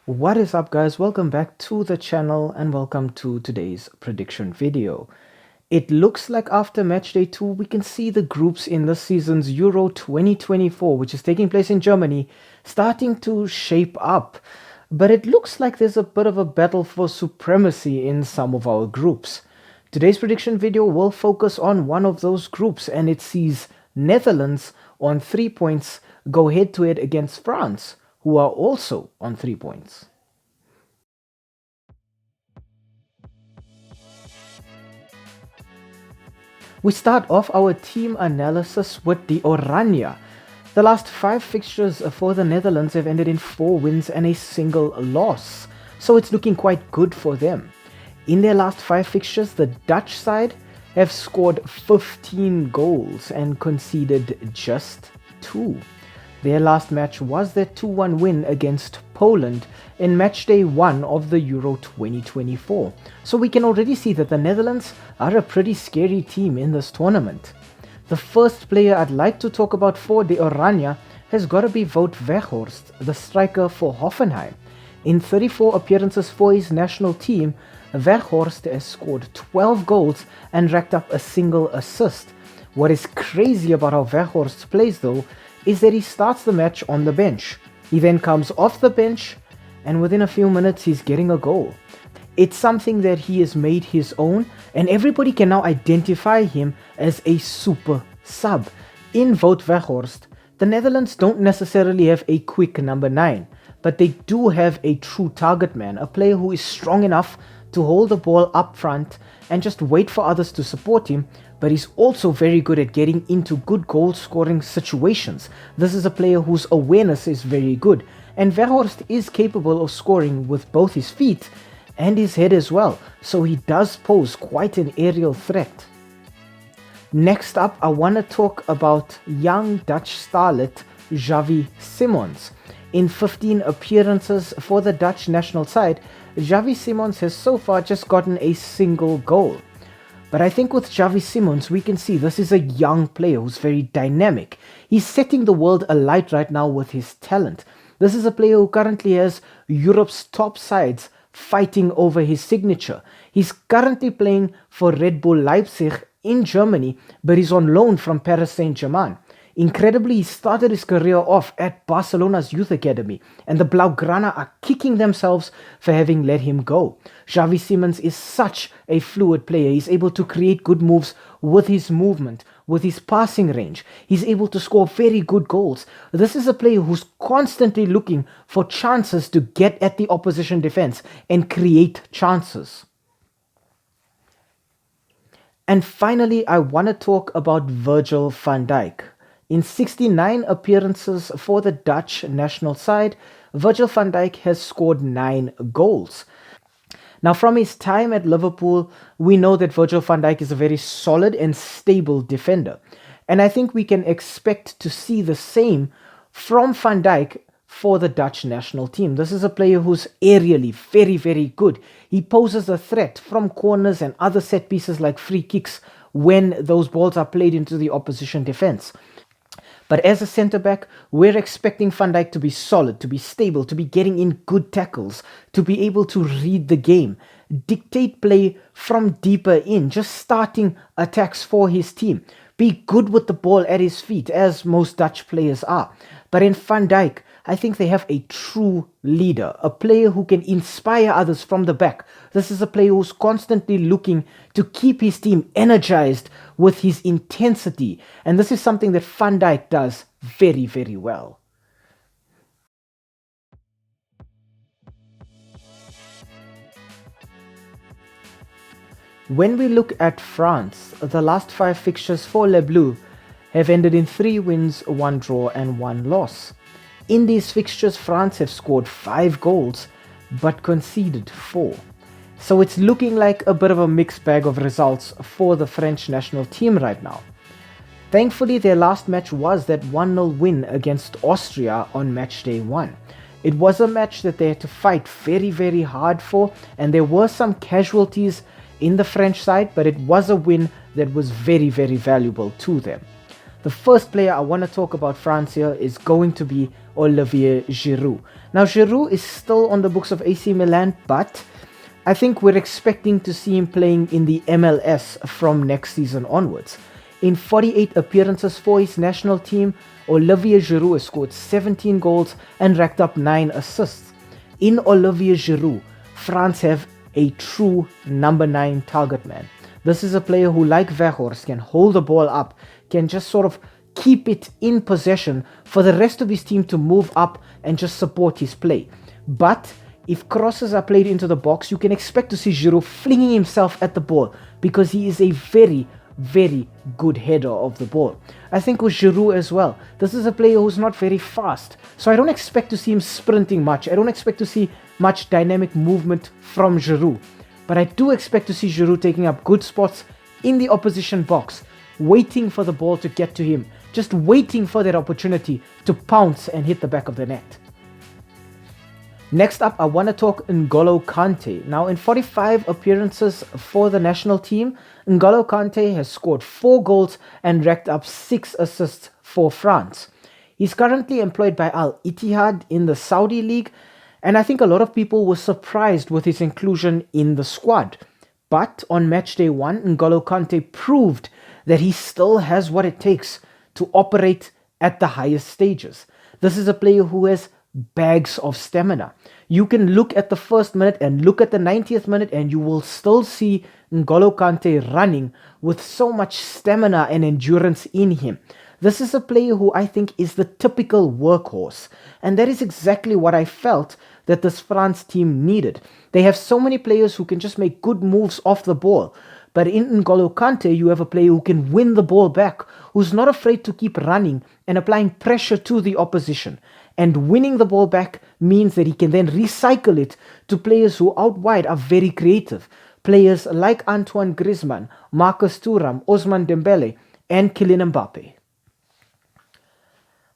What is up, guys? Welcome back to the channel and welcome to today's prediction video. It looks like after match day 2 we can see the groups in this season's Euro 2024, which is taking place in Germany, starting to shape up. But it looks like there's a bit of a battle for supremacy in some of our groups. Today's prediction video will focus on one of those groups, and it sees Netherlands on 3 points go head to head against France, who are also on 3 points. We start off our team analysis with the Oranje. The last 5 fixtures for the Netherlands have ended in 4 wins and a single loss, so it's looking quite good for them. In their last 5 fixtures, the Dutch side have scored 15 goals and conceded just 2. Their last match was their 2-1 win against Poland in matchday 1 of the Euro 2024. So we can already see that the Netherlands are a pretty scary team in this tournament. The first player I'd like to talk about for the Oranje has got to be Wout Weghorst, the striker for Hoffenheim. In 34 appearances for his national team, Weghorst has scored 12 goals and racked up a single assist. What is crazy about how Weghorst plays though is that he starts the match on the bench. He then comes off the bench and within a few minutes he's getting a goal. It's something that he has made his own, and everybody can now identify him as a super sub. In Wout Weghorst, the Netherlands don't necessarily have a quick number 9, but they do have a true target man, a player who is strong enough to hold the ball up front and just wait for others to support him, but he's also very good at getting into good goal scoring situations. This is a player whose awareness is very good, and Weghorst is capable of scoring with both his feet and his head as well, so he does pose quite an aerial threat. Next up, I want to talk about young Dutch starlet Xavi Simons. In 15 appearances for the Dutch national side, Xavi Simons has so far just gotten a single goal. But I think with Xavi Simons, we can see this is a young player who's very dynamic. He's setting the world alight right now with his talent. This is a player who currently has Europe's top sides fighting over his signature. He's currently playing for Red Bull Leipzig in Germany, but he's on loan from Paris Saint-Germain. Incredibly, he started his career off at Barcelona's youth academy, and the Blaugrana are kicking themselves for having let him go. Xavi Simons is such a fluid player. He's able to create good moves with his movement, with his passing range. He's able to score very good goals. This is a player who's constantly looking for chances to get at the opposition defense and create chances. And finally, I want to talk about Virgil van Dijk. In 69 appearances for the Dutch national side, Virgil van Dijk has scored 9 goals. Now, from his time at Liverpool, we know that Virgil van Dijk is a very solid and stable defender. And I think we can expect to see the same from Van Dijk for the Dutch national team. This is a player who's aerially very, very good. He poses a threat from corners and other set pieces like free kicks when those balls are played into the opposition defense. But as a centre-back, we're expecting Van Dijk to be solid, to be stable, to be getting in good tackles, to be able to read the game, dictate play from deeper in, just starting attacks for his team, be good with the ball at his feet, as most Dutch players are. But in Van Dijk, I think they have a true leader, a player who can inspire others from the back. This is a player who's constantly looking to keep his team energized with his intensity. And this is something that Van Dijk does very, very well. When we look at France, the last 5 fixtures for Les Bleus have ended in 3 wins, 1 draw and 1 loss. In these fixtures, France have scored 5 goals, but conceded 4. So it's looking like a bit of a mixed bag of results for the French national team right now. Thankfully, their last match was that 1-0 win against Austria on matchday 1. It was a match that they had to fight very, very hard for, and there were some casualties in the French side, but it was a win that was very, very valuable to them. The first player I want to talk about France here is going to be Olivier Giroud. Now, Giroud is still on the books of AC Milan, but I think we're expecting to see him playing in the MLS from next season onwards. In 48 appearances for his national team, Olivier Giroud has scored 17 goals and racked up 9 assists. In Olivier Giroud, France have a true number 9 target man. This is a player who, like Weghorst, can hold the ball up, can just sort of keep it in possession for the rest of his team to move up and just support his play. But if crosses are played into the box, you can expect to see Giroud flinging himself at the ball because he is a very, very good header of the ball. I think with Giroud as well, this is a player who's not very fast, so I don't expect to see him sprinting much. I don't expect to see much dynamic movement from Giroud, but I do expect to see Giroud taking up good spots in the opposition box, waiting for the ball to get to him, just waiting for that opportunity to pounce and hit the back of the net. Next up, I want to talk N'Golo Kante. Now, in 45 appearances for the national team, N'Golo Kante has scored 4 goals and racked up 6 assists for France. He's currently employed by Al Ittihad in the Saudi League, and I think a lot of people were surprised with his inclusion in the squad. But on Matchday 1, N'Golo Kante proved that he still has what it takes to operate at the highest stages. This is a player who has bags of stamina. You can look at the first minute and look at the 90th minute and you will still see N'Golo Kante running with so much stamina and endurance in him. This is a player who I think is the typical workhorse, and that is exactly what I felt that this France team needed. They have so many players who can just make good moves off the ball, but in N'Golo Kante you have a player who can win the ball back, who's not afraid to keep running and applying pressure to the opposition. And winning the ball back means that he can then recycle it to players who out wide are very creative. Players like Antoine Griezmann, Marcus Thuram, Ousmane Dembele, and Kyliann Mbappe.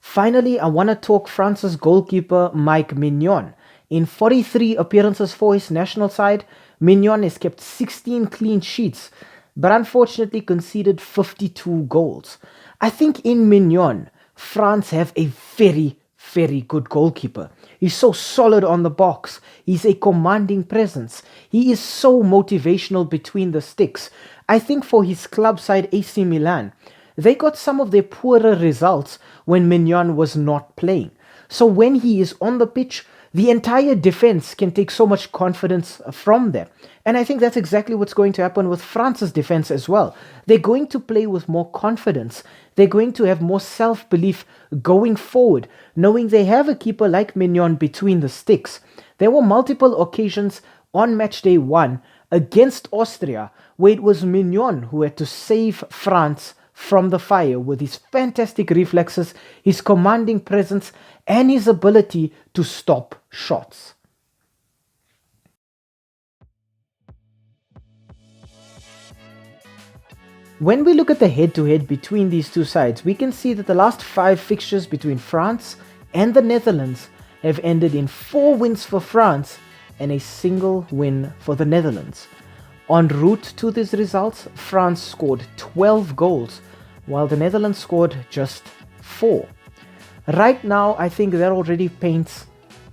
Finally, I want to talk France's goalkeeper Mike Maignan. In 43 appearances for his national side, Maignan has kept 16 clean sheets, but unfortunately conceded 52 goals. I think in Maignan, France have a very good goalkeeper. He's so solid on the box. He's a commanding presence. He is so motivational between the sticks. I think for his club side AC Milan, they got some of their poorer results when Maignan was not playing. So when he is on the pitch, the entire defense can take so much confidence from them. And I think that's exactly what's going to happen with France's defense as well. They're going to play with more confidence. They're going to have more self-belief going forward, knowing they have a keeper like Maignan between the sticks. There were multiple occasions on Matchday 1 against Austria where it was Maignan who had to save France from the fire with his fantastic reflexes, his commanding presence, and his ability to stop shots. When we look at the head-to-head between these two sides, we can see that the last 5 fixtures between France and the Netherlands have ended in 4 wins for France and a single win for the Netherlands. En route to these results, France scored 12 goals, while the Netherlands scored just 4. Right now, I think that already paints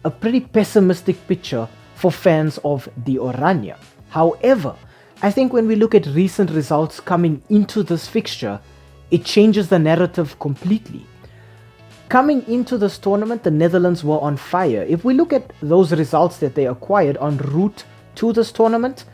a pretty pessimistic picture for fans of the Oranje. However, I think when we look at recent results coming into this fixture, it changes the narrative completely. Coming into this tournament, the Netherlands were on fire. If we look at those results that they acquired en route to this tournament,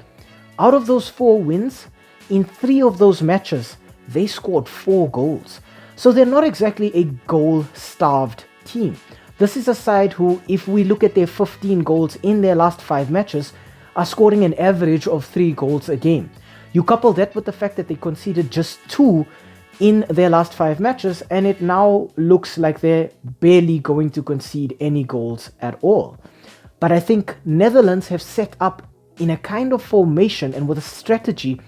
out of those 4 wins, in 3 of those matches, they scored 4 goals. So they're not exactly a goal-starved team. This is a side who, if we look at their 15 goals in their last 5 matches, are scoring an average of 3 goals a game. You couple that with the fact that they conceded just 2 in their last 5 matches, and it now looks like they're barely going to concede any goals at all. But I think Netherlands have set up in a kind of formation and with a strategy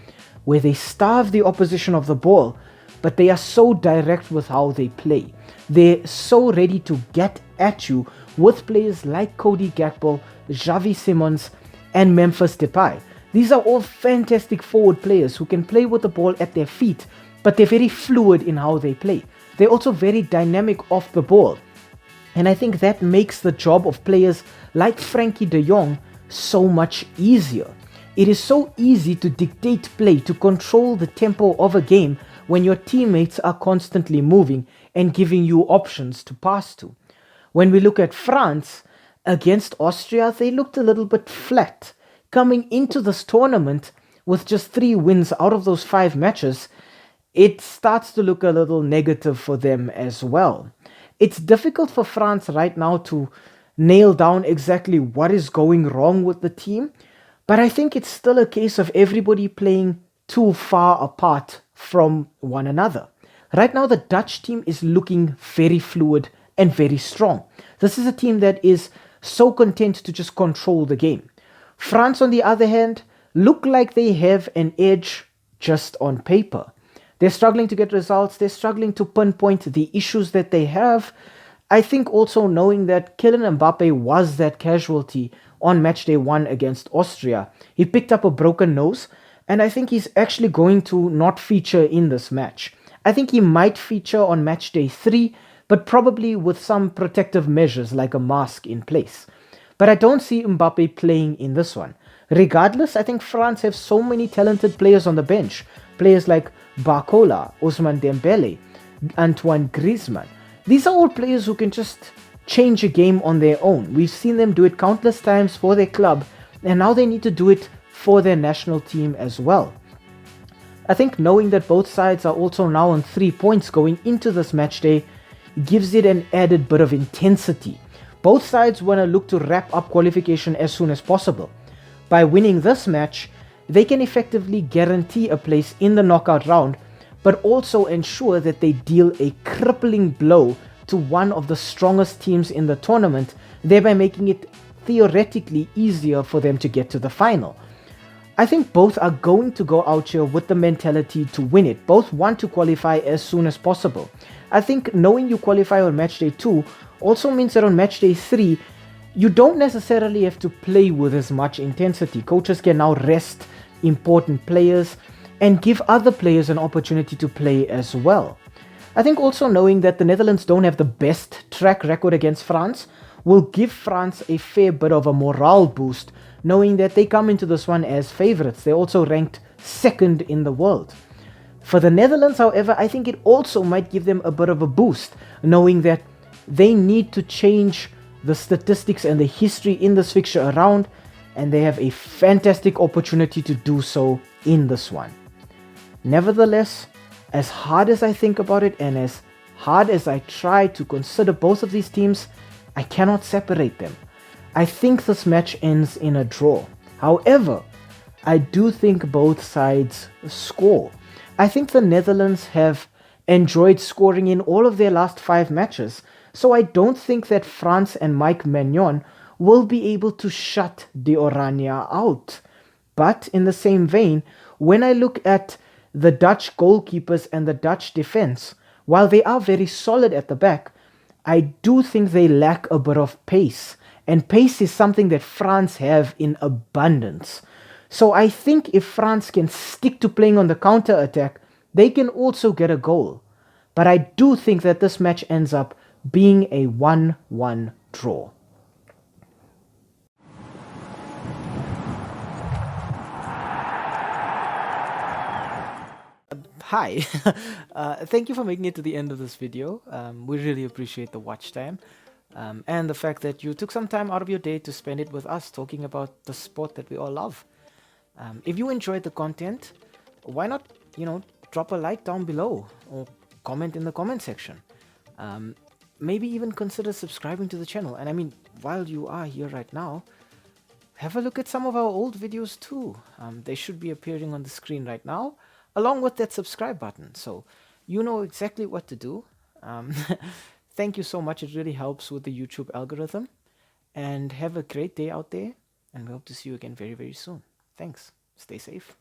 where they starve the opposition of the ball, but they are so direct with how they play. They're so ready to get at you with players like Cody Gakpo, Xavi Simons, and Memphis Depay. These are all fantastic forward players who can play with the ball at their feet, but they're very fluid in how they play. They're also very dynamic off the ball. And I think that makes the job of players like Frankie de Jong so much easier. It is so easy to dictate play, to control the tempo of a game when your teammates are constantly moving and giving you options to pass to. When we look at France against Austria, they looked a little bit flat. Coming into this tournament with just 3 wins out of those 5 matches, it starts to look a little negative for them as well. It's difficult for France right now to nail down exactly what is going wrong with the team, but I think it's still a case of everybody playing too far apart from one another. Right now, the Dutch team is looking very fluid and very strong. This is a team that is so content to just control the game. France, on the other hand, look like they have an edge just on paper. They're struggling to get results. They're struggling to pinpoint the issues that they have. I think also knowing that Kyliann Mbappe was that casualty on Matchday 1 against Austria. He picked up a broken nose, and I think he's actually going to not feature in this match. I think he might feature on Matchday 3, but probably with some protective measures like a mask in place. But I don't see Mbappe playing in this one. Regardless, I think France have so many talented players on the bench. Players like Barcola, Ousmane Dembele, Antoine Griezmann. These are all players who can just change a game on their own. We've seen them do it countless times for their club, and now they need to do it for their national team as well. I think knowing that both sides are also now on 3 points going into this match day gives it an added bit of intensity. Both sides want to look to wrap up qualification as soon as possible. By winning this match, they can effectively guarantee a place in the knockout round, but also ensure that they deal a crippling blow to one of the strongest teams in the tournament, thereby making it theoretically easier for them to get to the final. I think both are going to go out here with the mentality to win it. Both want to qualify as soon as possible. I think knowing you qualify on matchday 2 also means that on matchday 3, you don't necessarily have to play with as much intensity. Coaches can now rest important players and give other players an opportunity to play as well. I think also knowing that the Netherlands don't have the best track record against France will give France a fair bit of a morale boost, knowing that they come into this one as favorites. They're also ranked 2nd in the world. For the Netherlands, however, I think it also might give them a bit of a boost, knowing that they need to change the statistics and the history in this fixture around, and they have a fantastic opportunity to do so in this one. Nevertheless, as hard as I think about it and as hard as I try to consider both of these teams, I cannot separate them. I think this match ends in a draw. However, I do think both sides score. I think the Netherlands have enjoyed scoring in all of their last 5 matches, so I don't think that France and Mike Maignan will be able to shut the Oranje out. But in the same vein, when I look at the Dutch goalkeepers and the Dutch defense, while they are very solid at the back, I do think they lack a bit of pace. And pace is something that France have in abundance. So I think if France can stick to playing on the counter attack, they can also get a goal. But I do think that this match ends up being a 1-1 draw. Hi, thank you for making it to the end of this video. We really appreciate the watch time and the fact that you took some time out of your day to spend it with us talking about the sport that we all love. If you enjoyed the content, why not, drop a like down below or comment in the comment section. Maybe even consider subscribing to the channel. And I mean, while you are here right now, have a look at some of our old videos too. They should be appearing on the screen right now, along with that subscribe button. So you know exactly what to do. Thank you so much. It really helps with the YouTube algorithm. And have a great day out there. And we hope to see you again very, very soon. Thanks. Stay safe.